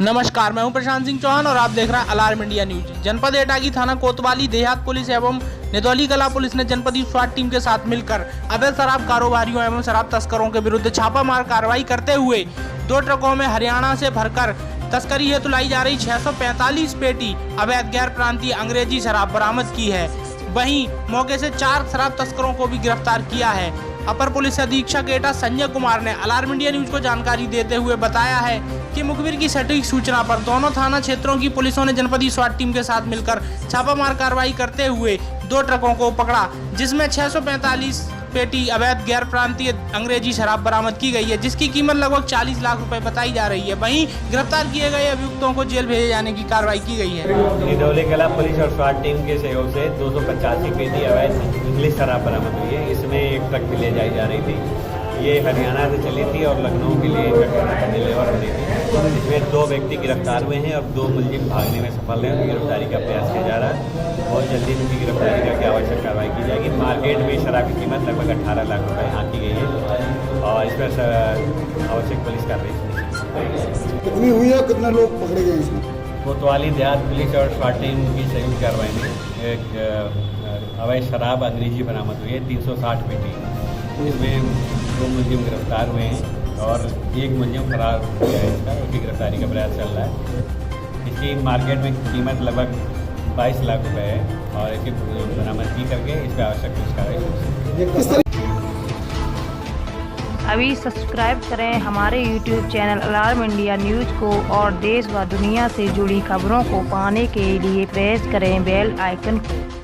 नमस्कार, मैं हूं प्रशांत सिंह चौहान और आप देख रहे हैं अलार्म इंडिया न्यूज। जनपद एटागी थाना कोतवाली देहात पुलिस एवं निदौली कला पुलिस ने जनपदीय स्वाट टीम के साथ मिलकर अवैध शराब कारोबारियों एवं शराब तस्करों के विरुद्ध छापामार कार्रवाई करते हुए 2 ट्रकों में हरियाणा से भरकर तस्करी हेतु लाई जा रही 645 पेटी अवैध गैर प्रांतीय अंग्रेजी शराब बरामद की है। वहीं मौके से 4 शराब तस्करों को भी गिरफ्तार किया है। अपर पुलिस अधीक्षक एटा संजय कुमार ने अलार्म इंडिया न्यूज को जानकारी देते हुए बताया है कि मुखबिर की सटीक सूचना पर दोनों थाना क्षेत्रों की पुलिसों ने जनपदीय स्वाट टीम के साथ मिलकर छापामार कार्रवाई करते हुए 2 ट्रकों को पकड़ा, जिसमें 645 पेटी अवैध गैर प्रांतीय अंग्रेजी शराब बरामद की गई है, जिसकी कीमत लगभग 40 लाख रुपए बताई जा रही है। वहीं गिरफ्तार किए गए अभियुक्तों को जेल भेजे जाने की कार्रवाई की गई है। निदौली कला पुलिस और स्वाट टीम के सहयोग से 285 पेटी अवैध इंग्लिश शराब बरामद हुई है। इसमें एक ट्रक भी ले जाई जा रही थी। ये हरियाणा से चली थी और लखनऊ के लिए डिलीवर होनी थी। इसमें 2 व्यक्ति गिरफ्तार हुए हैं और 2 मुलजिम भागने में सफल हैं। उनकी गिरफ्तारी का प्रयास किया जा रहा है। बहुत जल्दी उनकी गिरफ्तारी करके आवश्यक कार्रवाई की जाएगी। मार्केट में शराब की कीमत लगभग 18 लाख रुपए आंकी गई है और इस पर आवश्यक पुलिस कार्रवाई कितनी हुई है, कितने लोग पकड़े गए इसमें? कोतवाली देहात पुलिस और स्वाट टीम की संयुक्त कार्रवाई में एक अवैध शराब अंग्रेजी बरामद हुई है 360 पेटी। इसमें 2 मुलजिम गिरफ्तार हुए हैं और 1 मुलजिम फरार हो गया है। इसका उसकी गिरफ्तारी का प्रयास चल रहा है। इसकी मार्केट में कीमत लगभग 22 लाख रुपए है और इसकी बरामदगी करके इस पर आवश्यक पुलिस कार्रवाई। अभी सब्सक्राइब करें हमारे YouTube channel alarm India news को और देश व दुनिया से जुड़ी खबरों को पाने के लिए प्रेस करें बेल आइकन को।